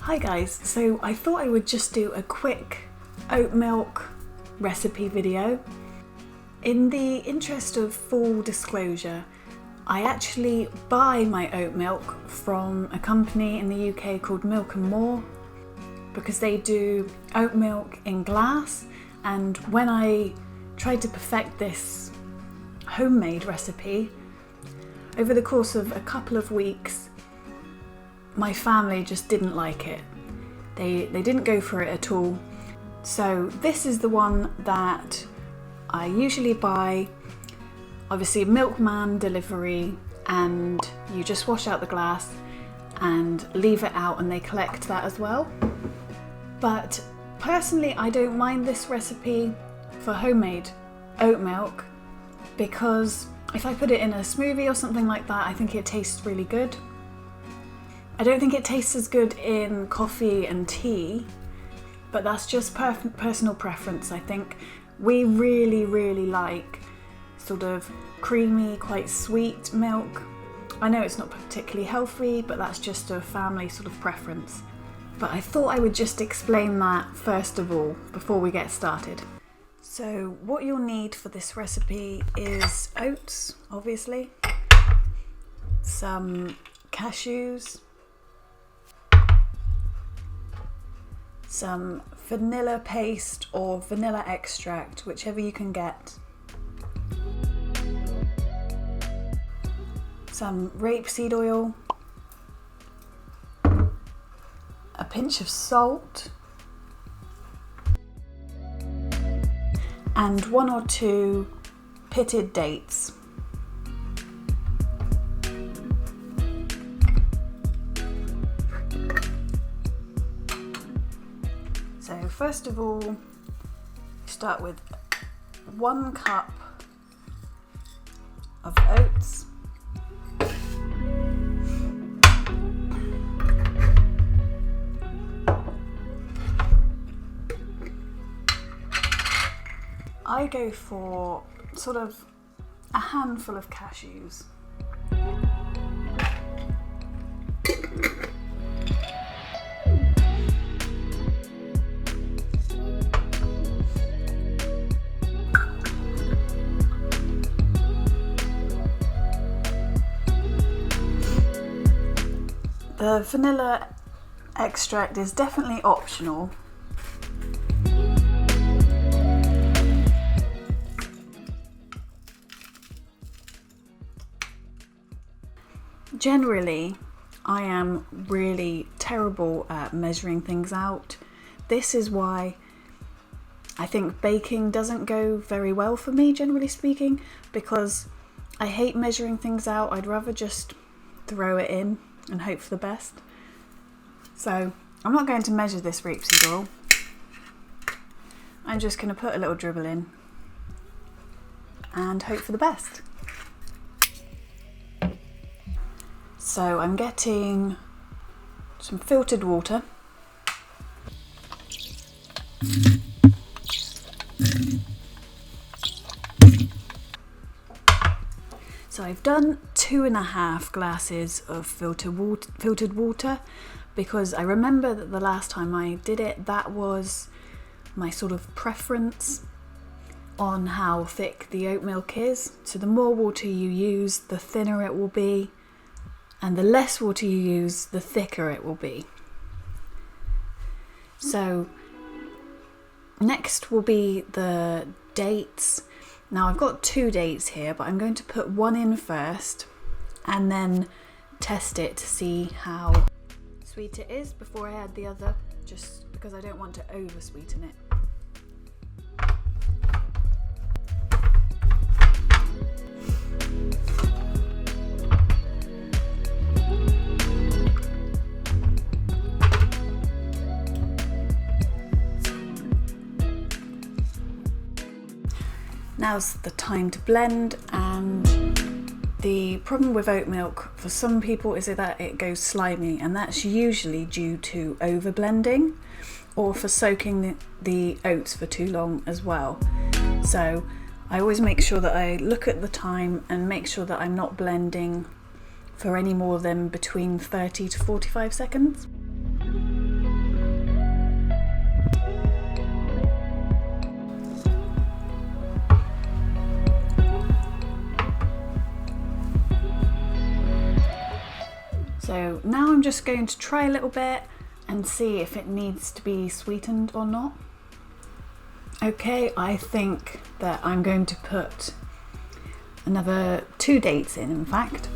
Hi guys, so I thought I would just do a quick oat milk recipe video. In the interest of full disclosure, I actually buy my oat milk from a company in the UK called Milk & More because they do oat milk in glass, and when I tried to perfect this homemade recipe, over the course of a couple of weeks, my family just didn't like it. They didn't go for it at all. So this is the one that I usually buy. Obviously milkman delivery, and you just wash out the glass and leave it out and they collect that as well. But personally I don't mind this recipe for homemade oat milk because if I put it in a smoothie or something like that, I think it tastes really good. I don't think it tastes as good in coffee and tea, but that's just personal preference. I think we really like sort of creamy, quite sweet milk. I know it's not particularly healthy, but that's just a family sort of preference. But I thought I would just explain that first of all before we get started. So what you'll need for this recipe is oats, obviously, some cashews, some vanilla paste or vanilla extract, whichever you can get, some rapeseed oil, a pinch of salt, and 1 or 2 pitted dates. So first of all, start with 1 cup of oats, I go for sort of a handful of cashews. The vanilla extract is definitely optional. Generally, I am really terrible at measuring things out. This is why I think baking doesn't go very well for me, generally speaking, because I hate measuring things out. I'd rather just throw it in and hope for the best. So I'm not going to measure this rapeseed oil. I'm just going to put a little dribble in and hope for the best. So I'm getting some filtered water. So I've done 2.5 glasses of filtered water because I remember that the last time I did it, that was my sort of preference on how thick the oat milk is. So the more water you use, the thinner it will be, and the less water you use, the thicker it will be. So next will be the dates. Now I've got 2 dates here, but I'm going to put 1 in first and then test it to see how sweet it is before I add the other, just because I don't want to over sweeten it. Now's the time to blend, and the problem with oat milk for some people is that it goes slimy, and that's usually due to over blending or for soaking the oats for too long as well. So I always make sure that I look at the time and make sure that I'm not blending for any more than between 30 to 45 seconds. I'm just going to try a little bit and see if it needs to be sweetened or not. Okay, I think that I'm going to put another 2 dates in fact.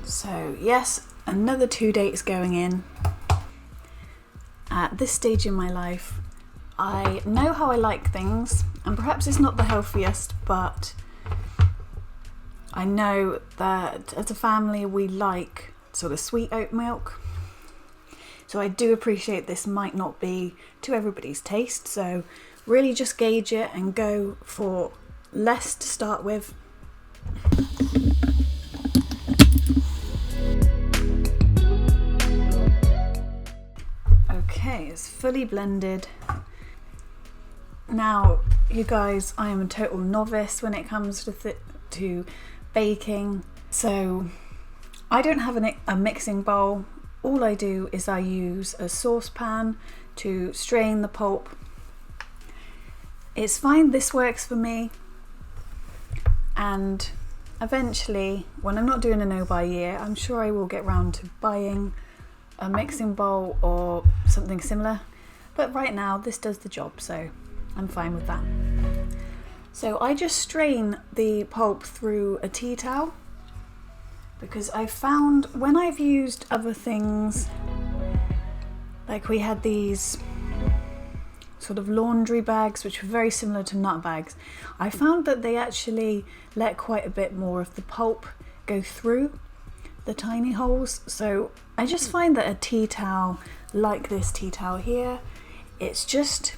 So yes, another 2 dates going in. At this stage in my life, I know how I like things, and perhaps it's not the healthiest, but I know that as a family we like sort of sweet oat milk. So I do appreciate this might not be to everybody's taste, so really just gauge it and go for less to start with. Okay, it's fully blended. Now, you guys, I am a total novice when it comes to baking, so I don't have a mixing bowl. All I do is I use a saucepan to strain the pulp. It's fine, this works for me. And eventually, when I'm not doing a no buy year, I'm sure I will get round to buying a mixing bowl or something similar. But right now, this does the job, so I'm fine with that. So I just strain the pulp through a tea towel, because I've found when I've used other things, like we had these sort of laundry bags which were very similar to nut bags, I found that they actually let quite a bit more of the pulp go through the tiny holes. So I just find that a tea towel like this tea towel here, it just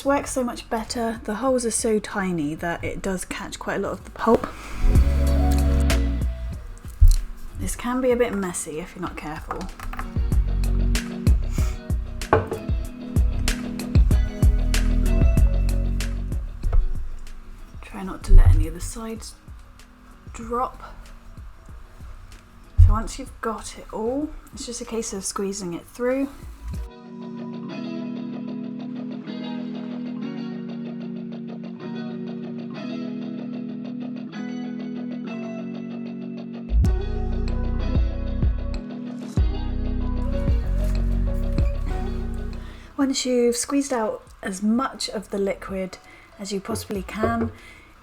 works so much better. The holes are so tiny that it does catch quite a lot of the pulp. This can be a bit messy if you're not careful. Try not to let any of the sides drop. So once you've got it all, it's just a case of squeezing it through. Once you've squeezed out as much of the liquid as you possibly can,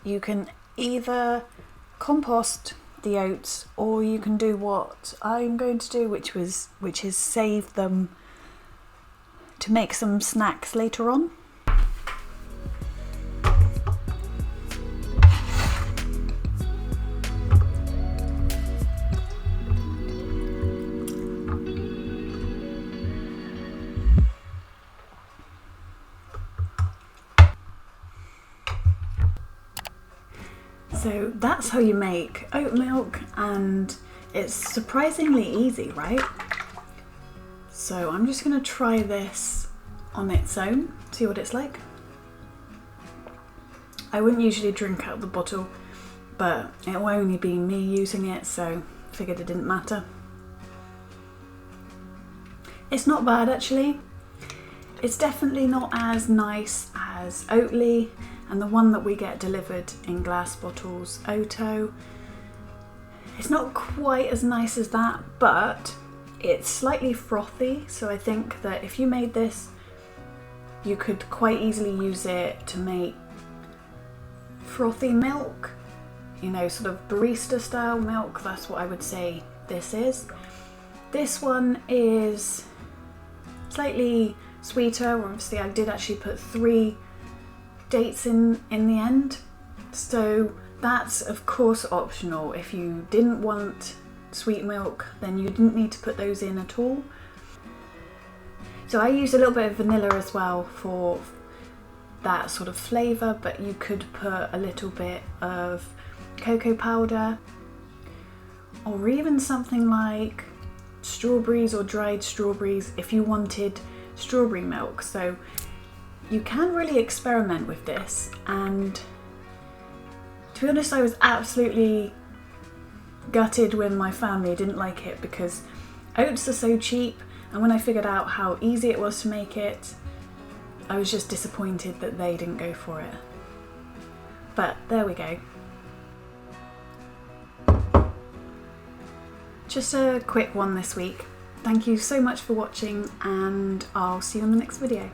you can either compost the oats, or you can do what I'm going to do, which is save them to make some snacks later on. So that's how you make oat milk, and it's surprisingly easy, right? So I'm just going to try this on its own, see what it's like. I wouldn't usually drink out of the bottle, but it will only be me using it, so I figured it didn't matter. It's not bad actually. It's definitely not as nice as Oatly, and the one that we get delivered in glass bottles, Oato. It's not quite as nice as that, but it's slightly frothy, so I think that if you made this, you could quite easily use it to make frothy milk, you know, sort of barista style milk. That's what I would say this is. This one is slightly sweeter. Obviously I did actually put 3 dates in the end, so that's of course optional. If you didn't want sweet milk, then you didn't need to put those in at all. So I used a little bit of vanilla as well for that sort of flavour, but you could put a little bit of cocoa powder, or even something like strawberries or dried strawberries if you wanted strawberry milk. So you can really experiment with this, and to be honest, I was absolutely gutted when my family didn't like it, because oats are so cheap, and when I figured out how easy it was to make it, I was just disappointed that they didn't go for it. But there we go. just a quick one this week. Thank you so much for watching, and I'll see you on the next video.